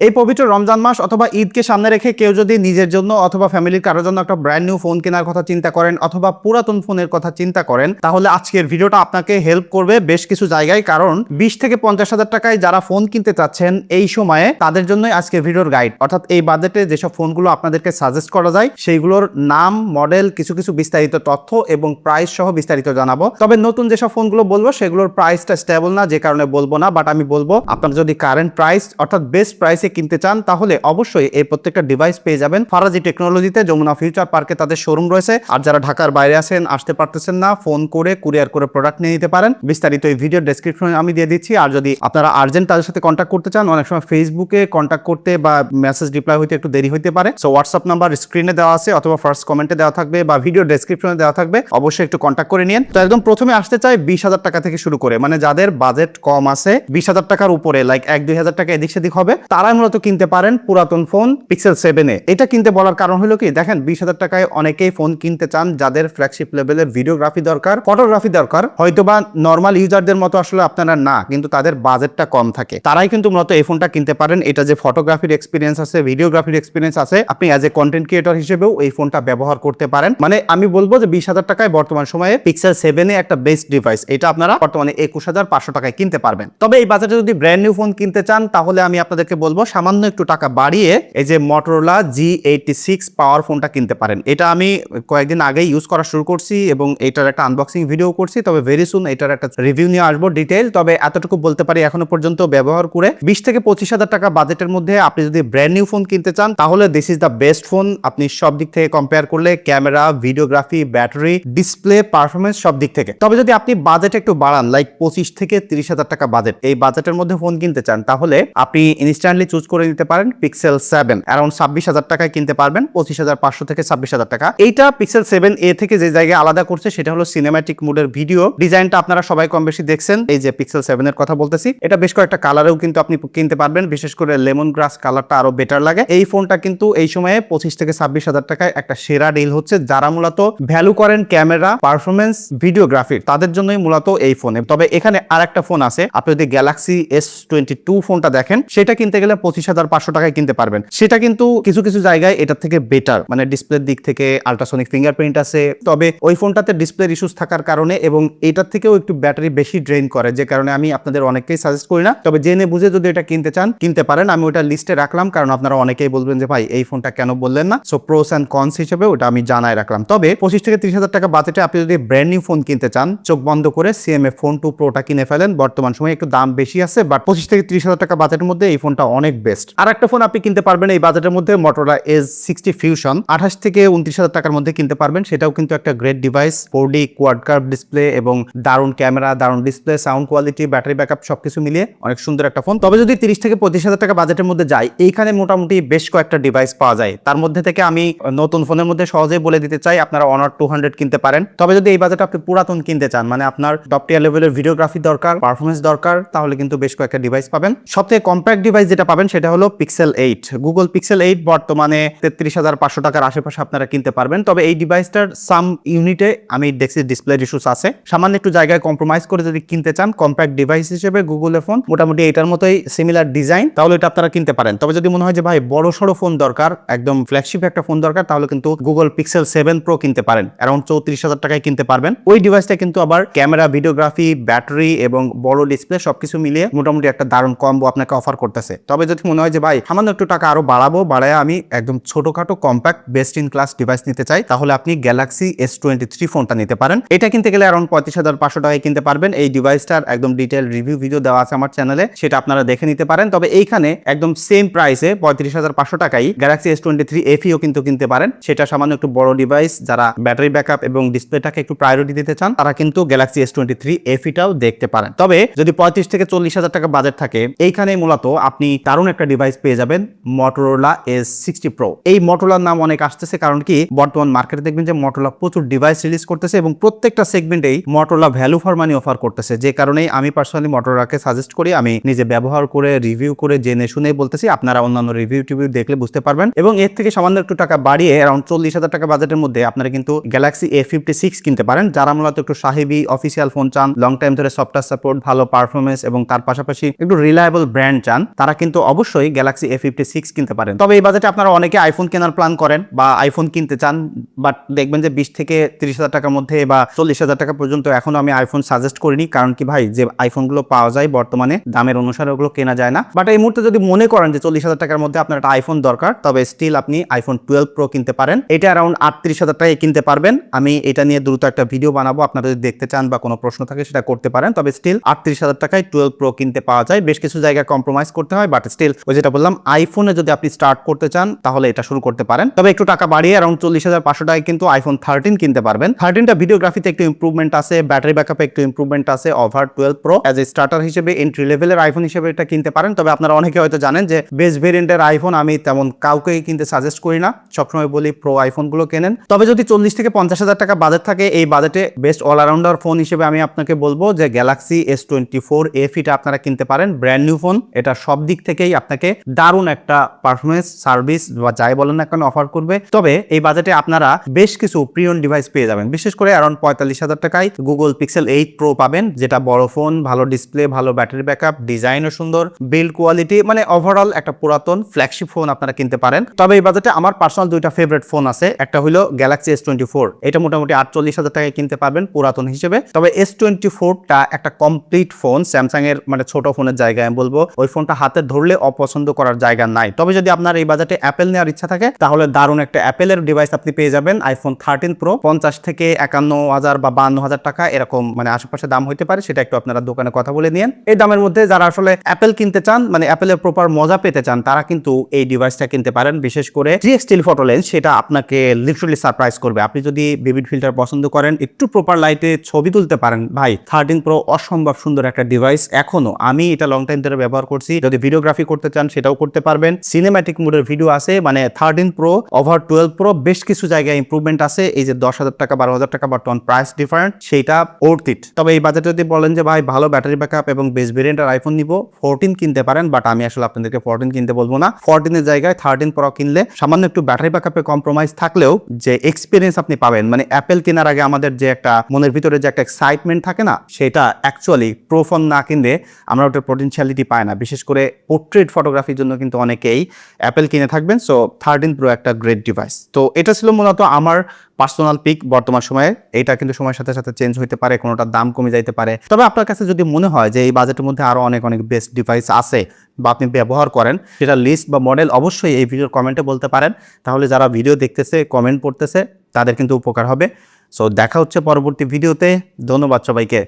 এই পবিত্র রমজান মাস অথবা ঈদকে সামনে রেখে কেউ যদি নিজের জন্য অথবা ফ্যামিলির কারোর জন্য একটা ব্র্যান্ড নিউ ফোন কেনার কথা চিন্তা করেন অথবা পুরাতন ফোনের কথা চিন্তা করেন, তাহলে আজকের ভিডিওটা আপনাকে হেল্প করবে বেশ কিছু জায়গায়। কারণ 20 থেকে 50 হাজার টাকায় যারা ফোন কিনতে চাচ্ছেন এই সময়ে, তাদের জন্যই আজকের ভিডিওর গাইড। অর্থাৎ এই বাজেটে যেসব ফোনগুলো আপনাদেরকে সাজেস্ট করা যায় সেইগুলোর নাম, মডেল, কিছু বিস্তারিত তথ্য এবং প্রাইস সহ বিস্তারিত জানাবো। তবে নতুন যেসব ফোনগুলো বলবো সেগুলোর প্রাইসটা স্টেবল না, যে কারণে বলবো না। বাট আমি বলবো, আপনারা যদি কারেন্ট প্রাইস অর্থাৎ বেস্ট প্রাইসে কিনতে চান তাহলে অবশ্যই এই প্রত্যেকটা ডিভাইস পেয়ে যাবেন ফারাজি টেকনোলজিতে। যমুনা ফিউচার পার্কে তাদের শোরুম রয়েছে। আর যারা ঢাকার বাইরে আছেন, আসতে পারতেছেন না, ফোন করে কুরিয়ার করে প্রোডাক্ট নিয়ে নিতে পারেন। বিস্তারিত এই ভিডিও ডেসক্রিপশনে আমি দিয়ে দিচ্ছি। আর যদি আপনারা আর্জেন্ট তাদের সাথে কন্ট্যাক্ট করতে চান, অনেক সময় ফেসবুকে কন্ট্যাক্ট করতে বা মেসেজ রিপ্লাই হইতে একটু দেরি হইতে পারে। সো হোয়াটসঅ্যাপ নাম্বার স্ক্রিনে দেওয়া আছে অথবা ফার্স্ট কমেন্টে দেওয়া থাকবে বা ভিডিও ডেসক্রিপশনে দেওয়া থাকবে, অবশ্যই একটু কন্ট্যাক্ট করে নিন। তো একদম প্রথমে আসতে চাই 20,000 টাকা থেকে শুরু করে, মানে যাদের বাজেট কম আছে 20,000 টাকার উপরে, লাইক 1-2 হাজার টাকা এদিক সেদিক হবে, তারাই মূলত কিনতে পারেন পুরাতন ফোন পিক্সেল 7 এ। এটা কিনতে বলার কারণ হলো কি, দেখেন 20,000 টাকায় অনেকেই ফোন কিনতে চান যাদের ফ্ল্যাগশিপ লেভেলের ভিডিওগ্রাফি দরকার, ফটোগ্রাফি দরকার, হয়তোবা নর্মাল ইউজারদের মতো আসলে আপনারা না, কিন্তু তাদের বাজেটটা কম থাকে, তারাই কিন্তু মূলত এই ফোনটা কিনতে পারেন। এটা যে ফটোগ্রাফির এক্সপিরিয়েন্স আছে, ভিডিওগ্রাফির এক্সপিরিয়েন্স আছে, আপনি অ্যাজ এ কন্টেন্ট ক্রিয়েটর হিসেবেও এই ফোনটা ব্যবহার করতে পারেন। মানে আমি বলবো যে 20,000 টাকায় বর্তমান সময়ে পিক্সেল 7 এ একটা বেস্ট ডিভাইস, এটা আপনারা বর্তমানে 21,500 টাকায় কিনতে পারবেন। তবে এই বাজেটে যদি ব্র্যান্ড নিউ ফোন কিনতে চান তাহলে আমি আপনাদেরকে বলবো সামান্য একটু টাকা বাড়িয়ে এই যে Motorola G86 পাওয়ার ফোনটা কিনতে পারেন। এটা আমি কয়েকদিন আগে ইউজ করা শুরু করছি এবং এটার একটা আনবক্সিং ভিডিও করছি। তবে ভেরি সুন এটার একটা রিভিউ নিয়ে আসবো ডিটেইল। তবে এতটুকু বলতে পারি, এখনো পর্যন্ত ব্যবহার করে 20 থেকে 25,000 টাকা বাজেটের মধ্যে আপনি যদি ব্র্যান্ড নিউ ফোন কিনতে চান তাহলে this is the best phone. আপনি সব দিক থেকে কম্পেয়ার করলে, camera, videography, battery, display, performance, সব দিক থেকে। তবে যদি আপনি বাজেট একটু বাড়ান, লাইক 25 থেকে 30,000 টাকা বাজেট, এই বাজেটের মধ্যে ফোন কিনতে চান, তাহলে আপনি ইনস্ট্যান্টলি চুজ করে নিতে পারেন পিক্সেল 7, অ্যারাউন্ড 26,000 টাকায় কিনতে পারবেন, 25,500 থেকে 26,000 টাকা। এইটা পিক্সেল 7a থেকে যে জায়গায় আলাদা করছে সেটা হলো সিনেম্যাটিক মোডের ভিডিও ডিজাইনটা। আপনারা সবাই কম বেশি দেখছেন। এই যে পিক্সেল 7 এর কথা বলতেছি, এটা বেশ কয়েকটা কালারেও কিন্তু আপনি কিনতে পারবেন, বিশেষ করে লেমন গ্রাস কালারটা আরো বেটার লাগে। এই ফোনটা কিন্তু এই সময়ে 25 থেকে 26,000 টাকায় একটা সেরা ডিল হচ্ছে। যারা মূলত ভ্যালু করেন ক্যামেরা, পারফরমেন্স, ভিডিওগ্রাফির, তাদের জন্যই মূলত এই ফোনে। তবে এখানে আর একটা ফোন আছে, আপনি যদি গ্যালাক্সি S22 ফোনটা দেখেন, সেটা কিনতে গেলে 25,500 টাকায় কিনতে পারবেন। সেটা কিন্তু কিছু জায়গায় এটার থেকে বেটার, মানে ডিসপ্লের দিক থেকে আল্ট্রাসনিক ফিঙ্গারপ্রিন্ট আছে। তবে ওই ফোনটাতে ডিসপ্লের ইস্যুস থাকার কারণে এবং এটার থেকেও একটু ব্যাটারি বেশি ড্রেন করে, যে কারণে আমি আপনাদের অনেককেই সাজেস্ট করি না। তবে জেনে বুঝে যদি এটা কিনতে চান কিনতে পারেন। আমি ওটা লিস্টে রাখলাম, কারণ আপনারা অনেকেই বলবেন যে ভাই এই ফোনটা কেন বললেন না। সো প্রোস এন্ড কনস হিসেবে ওটা আমি জানাই রাখলাম। তবে 25 থেকে 30,000 টাকা বাজেটে আপনি যদি ব্র্যান্ড নিউ ফোন কিনতে চান, চোখ বন্ধ করে CMA ফোন 2 প্রোটা কিনে ফেলেন। বর্তমান সময়ে একটু দাম বেশি আছে, বাট 25 থেকে 30,000 টাকা বাজেটের মধ্যে এই ফোনটা অনেক বেস্ট। আর একটা ফোন আপনি কিনতে পারবেন এই বাজেটের মধ্যে, Motorola Edge60 Fusion, 28 থেকে 29,000 টাকার মধ্যে কিনতে পারবেন। সেটাও কিন্তু একটা great device, 4D quad curve display এবং দারুণ ক্যামেরা, দারুণ display, sound quality, battery backup সবকিছু মিলিয়ে অনেক সুন্দর একটা ফোন। তবে যদি 30 থেকে 35,000 টাকা বাজেটের মধ্যে যাই, এইখানে মোটামুটি বেশ কয়েকটা ডিভাইস পাওয়া যায়। তার মধ্যে থেকে আমি নতুন ফোনের মধ্যে সহজেই বলে দিতে চাই, আপনারা Honor 200 কিনতে পারেন। তবে যদি এই বাজেটে আপনি পুরাতন কিনতে চান, মানে আপনার টপ টিয়ার লেভেলের ভিডিওগ্রাফি দরকার, পারফরমেন্স দরকার, তাহলে কিন্তু বেশ কয়েকটা ডিভাইস পাবেন। সবথেকে কম্প্যাক্ট ডিভাইস যেটা পাবেন সেটা হলো পিক্সেল 8। গুগল পিক্সেল 8 বর্তমানে 33,500 টাকার আশেপাশে আপনারা কিনতে পারবেন। তবে এই ডিভাইসটার সাম ইউনিটে আমি দেখছি ডিসপ্লে ইস্যুস আছে, সামান্য একটু জায়গায় কম্প্রোমাইজ করে যদি কিনতে চান, কম্প্যাক্ট ডিভাইস হিসেবে গুগলের ফোন মোটামুটি এটার মতোই সিমিলার ডিজাইন, তাহলে এটা আপনারা কিনতে পারেন। তবে যদি মনে হয় যে ভাই বড় সড়ো ফোন দরকার, একদম ফ্ল্যাগশিপ একটা ফোন দরকার, তাহলে কিন্তু গুগল পিক্সেল 7 প্রো কিনতে পারেন, অ্যারাউন্ড 34,000 টাকায় কিনতে পারবেন। ওই ডিভাইসটা কিন্তু আবার ক্যামেরা, ভিডিওগ্রাফি, ব্যাটারি এবং বড় ডিসপ্লে সবকিছু মিলিয়ে মোটামুটি একটা দারুণ কম্বো আপনাকে অফার করতেছে। তবে যদি মনে হয় যে ভাই সামান্য একটু টাকা আরো বাড়ায় আমি একদম ছোটখাটো compact best in class device নিতে চাই, তাহলে আপনি গ্যালাক্সি S23 ফোনটা নিতে পারেন। এটা কিনতে গেলে অ্যারাউন্ড 35,500 টাকায় কিনতে পারবেন। এই ডিভাইসটার একদম ডিটেইল রিভিউ ভিডিও দেওয়া আছে আমার চ্যানেলে, সেটা আপনারা দেখে নিতে পারেন। তবে এইখানে একদম সেম প্রাইসে 35,500 টাকায় গ্যালাক্সি S23 FEও কিন্তু কিনতে পারেন। সেটা সামান্য একটু বড় ডিভাইস, যারা ব্যাটারি ব্যাকআপ এবং ডিসপ্লেটাকে একটু প্রায়োরিটি দিতে চান তারা কিন্তু গ্যালাক্সি S23 FEটাও দেখতে পারেন। তবে যদি 35 থেকে 40,000 টাকা বাজেট থাকে, এইখানে মূলত আপনি দারুণ একটা ডিভাইস পেয়ে যাবেন, Motorola Edge60 Pro। এই Motorola নাম অনেক আসতেছে, কারণ কি বর্তমান মার্কেটে দেখবেন যে Motorola প্রচুর ডিভাইস রিলিজ করতেছে এবং প্রত্যেকটা সেগমেন্টেই Motorola value for money offer করতেছে, যে কারণেই আমি পার্সোনালি Motorolaকে সাজেস্ট করি। আমি নিজে ব্যবহার করে রিভিউ করে জেনে শুনেই বলতেছি, আপনারা অন্যান্য রিভিউ টিভিউ দেখলে বুঝতে পারবেন। এবং এর থেকে সামান্য একটু টাকা বাড়িয়ে অ্যারাউন্ড 40,000 টাকা বাজেটের মধ্যে আপনারা কিন্তু গ্যালাক্সি A56 কিনতে পারেন। যারা মূলত একটু সাহেবি অফিসিয়াল ফোন চান, লং টাইম ধরে সফটওয়্যার সাপোর্ট, ভালো পারফরমেন্স এবং তার পাশাপাশি একটু রিলায়েবল ব্র্যান্ড চান, তারা কিন্তু অবশ্যই গ্যালাক্সি A56 কিনতে পারেন। তবে এই বাজেটে আপনারা অনেকে আইফোন কেনার প্ল্যান করেন বা আইফোন কিনতে চান, বাট দেখবেন যে 20 থেকে 30,000 টাকার মধ্যে বা 40,000 টাকা পর্যন্ত এখনো আমি আইফোন সাজেস্ট করিনি, কারণ কি ভাই, যে আইফোনগুলো পাওয়া যায় বর্তমানে দামের অনুসারে ওগুলো কেনা যায় না। বাট এই মুহূর্তে যদি মনে করেন যে 40,000 টাকার মধ্যে আপনার একটা আইফোন দরকার, তবে স্টিল আপনি আইফোন 12 প্রো কিনতে পারেন। এটা অ্যারাউন্ড 38,000 টাকায় কিনতে পারবেন। আমি এটা নিয়ে দ্রুত একটা ভিডিও বানাবো, আপনারা যদি দেখতে চান বা কোনো প্রশ্ন থাকে সেটা করতে পারেন। তবে স্টিল 38,000 টাকায় 12 প্রো কিনতে পাওয়া যায়। বেশ কিছু জায়গায় কম্প্রোমাইজ করতে হয়, বাট স্টিল ওই যেটা বললাম, আইফোনে যদি আপনি স্টার্ট করতে চান তাহলে এটা শুরু করতে পারেন। তবে একটু টাকা বাড়িয়ে অ্যারাউন্ড 40,500 টাকায় কিন্তু আইফোন 13 কিনতে পারবেন। 13টা ভিডিওগ্রাফিতে একটু ইমপ্রুভমেন্ট আছে, ব্যাটারি ব্যাকআপে একটু ইমপ্রুভমেন্ট আছে over 12 pro. As a starter হিসেবে, এন্ট্রি লেভেলের আইফোন হিসেবে এটা কিনতে পারেন। তবে আপনারা অনেকে হয়তো জানেন যে বেস ভেরিয়েন্টের আইফোন আমি তেমন কাউকেই কিনতে সাজেস্ট করি না, সবসময় বলি প্রো আইফোনগুলো কেনেন। তবে যদি 40 থেকে 50,000 টাকা বাজেট থাকে, এই বাজেটে বেস্ট অলরাউন্ডার ফোন হিসেবে আমি আপনাকে বলবো যে গ্যালাক্সি S24 এটা আপনারা কিনতে পারেন। ব্র্যান্ড নিউ ফোন, এটা সব দিক থেকেই আপনাকে দারুণ একটা পারফরমেন্স, সার্ভিস বা যাই বলেন না কেন অফার করবে। তবে এই বাজেটে আপনারা বেশ কিছু প্রিয়ন ডিভাইস পেয়ে যাবেন। বিশেষ করে অ্যারাউন্ড 45,000 টাকায় গুগল পিক্সেল 8 প্রো পাবেন, যেটা বড় ফোন, ভালো ডিসপ্লে, ভালো ব্যাটারি ব্যাকআপ, ডিজাইনও সুন্দর, বিল্ড কোয়ালিটি, মানে ওভারঅল একটা পুরাতন ফ্ল্যাগশিপ ফোন আপনারা কিনতে পারেন। তবে এই বাজেটে আমার পার্সোনাল দুইটা ফেভারিট ফোন আছে। একটা হলো গ্যালাক্সি S24, এটা মোটামুটি 48,000 টাকায় কিনতে পারবেন পুরাতন হিসেবে। তবে S24টা একটা কমপ্লিট ফোন, স্যামসাং এর মানে ছোট ফোনের জায়গায় আমি বলবো ওই ফোনটা হাতে ধরলে অপছন্দ করার জায়গা নাই। তবে যদি আপনার এই বাজেটে অ্যাপেল নেওয়ার ইচ্ছা থাকে তাহলে দারুণ একটা অ্যাপেলের ডিভাইস আপনি পেয়ে যাবেন, আইফোন 13 প্রো। 50 থেকে 51,000 বা 52,000 টাকা এরকম মানে আশেপাশে দাম হইতে পারে, সেটা একটু আপনারা দোকানে কথা বলে নিন। এই দামের মধ্যে যারা আসলে অ্যাপেল কিনতে চান, মানে অ্যাপেলের প্রপার মজা পেতে চান, তারা কিন্তু এই ডিভাইসটা কিনতে পারেন। বিশেষ করে 3x টেলিফটো লেন্স, সেটা আপনাকে লিটারালি সারপ্রাইজ করবে। আপনি যদি ভিভিড ফিল্টার পছন্দ করেন, একটু প্রপার লাইটে ছবি তুলতে পারেন, ভাই 13 প্রো অসম্ভব সুন্দর একটা ডিভাইস। এখনো আমি এটা লং টাইম ধরে ব্যবহার করছি। যদি ভিডিওগ্রাফি করতে চান সেটাও করতে পারবেন, সিনেম্যাটিক মোডের ভিডিও আছে। মানে 13 প্রো ওভার 12 প্রো বেশ কিছু জায়গায় ইমপ্রুভমেন্ট আছে। এই যে 10,000 টাকা 12,000 টাকা বর্তমান প্রাইস ডিফারেন্ট, সেইটা ওর্থ ইট। তবে এই বাজেটে যদি বলেন যে ভাই ভালো ব্যাটারি ব্যাকআপ এবং বেস ভেরিয়েন্টের আইফোন নিব, 14 কিনতে পারেন। বাট আমি আসলে আপনাদেরকে 14 কিনতে বলবো না। 14 এর জায়গায় 13 প্রো কিনলে সামান্য একটু ব্যাটারি ব্যাকআপে কম্প্রোমাইজ থাকলেও যে এক্সপিরিয়েন্স আপনি পাবেন, মানে অ্যাপেল কেনার আগে আমাদের যে একটা মনের ভিতরে যে একটা এক্সাইটমেন্ট থাকে না, সেটা অ্যাকচুয়ালি প্রো ফোন না কিনলে আমরা ওটার পটেনশিয়ালিটি পাই না। বিশেষ করে পোর্ট্রেট ফটোগ্রাফির জন্য কিন্তু অনেকেই অ্যাপেল কিনে থাকবেন। সো 13 প্রো একটা গ্রেট ডিভাইস। তো এটা ছিল মূলত আমার পার্সোনাল পিক বর্তমান সময়ে। এটা কিন্তু সময়ের সাথে সাথে চেঞ্জ হতে পারে, কোনোটার দাম কমে যাইতে পারে। তবে আপনার কাছে যদি মনে হয় যে এই বাজেটের মধ্যে আরো অনেক অনেক বেস্ট ডিভাইস আছে বা আপনি ব্যবহার করেন, সেটা লিস্ট বা মডেল অবশ্যই এই ভিডিওর কমেন্টে বলতে পারেন। তাহলে যারা ভিডিও দেখতেছে, কমেন্ট পড়তেছে, তাদের কিন্তু উপকার হবে। সো দেখা হচ্ছে পরবর্তী ভিডিওতে। ধন্যবাদ সবাইকে।